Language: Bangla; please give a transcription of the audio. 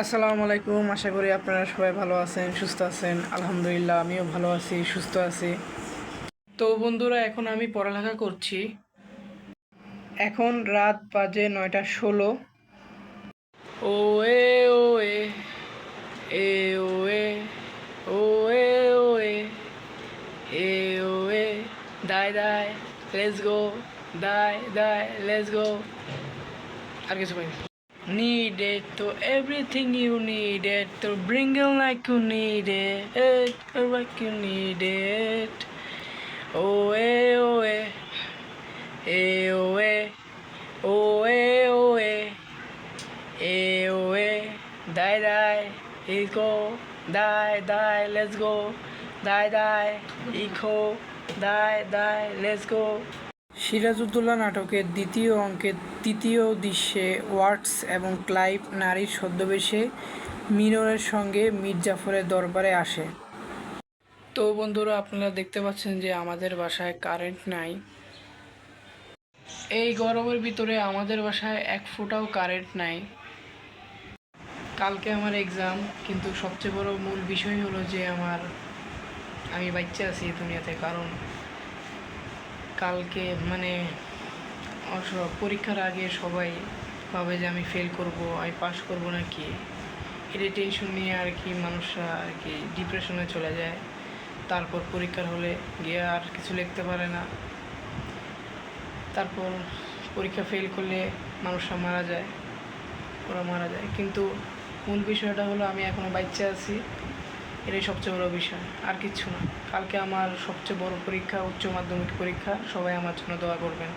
আসসালামু আলাইকুম। আশা করি আপনারা সবাই ভালো আছেন, সুস্থ আছেন। আলহামদুলিল্লাহ আমিও ভালো আছি, সুস্থ আছি। তো বন্ধুরা, এখন আমি পড়ালেখা করছি। এখন রাত বাজে 9:16। ও এ ও এ এ ও এ ও এ ও এ এ ও এ দাই দাই লেটস গো, দাই দাই লেটস গো। আর কিছু পাইনি। Needed to everything you needed to bring it like you need it, like you need it. Oh eh, oh eh, eh oh eh, oh eh, oh eh, eh oh eh. Die die, let's go. Die die, let's go. Die die, echo. Die die, let's go. Sirajuddaulah নাটকের দ্বিতীয় অঙ্কের তৃতীয় দৃশ্যে ওয়াটস এবং ক্লাইভ নারীর ছদ্মবেশে মিনরের সঙ্গে মীর জাফরের দরবারে আসে। তো বন্ধুরা, আপনারা দেখতে পাচ্ছেন যে আমাদের বাসায় কারেন্ট নাই। এই গরমের ভিতরে আমাদের বাসায় এক ফোঁটাও কারেন্ট নাই। কালকে আমার এক্সাম, কিন্তু সবচেয়ে বড় মূল বিষয় হলো যে আমি বাচ্চা আছি দুনিয়াতে। কারণ কালকে পরীক্ষার আগে সবাই ভাবে যে আমি ফেল করব, আমি পাস করব নাকি, এটা টেনশন নিয়ে আর কি মানুষরা আর কি ডিপ্রেশনে চলে যায়। তারপর পরীক্ষার হলে গিয়ে আর কিছু লিখতে পারে না। তারপর পরীক্ষা ফেল করলে মানুষরা মারা যায়। কিন্তু মূল বিষয়টা হলো আমি এখনও বাচ্চা আছি, এটাই সবচেয়ে বড় বিষয়, আর কিচ্ছু না। কালকে আমার সবচেয়ে বড় পরীক্ষা, উচ্চ মাধ্যমিক পরীক্ষা। সবাই আমার জন্য দোয়া করবেন।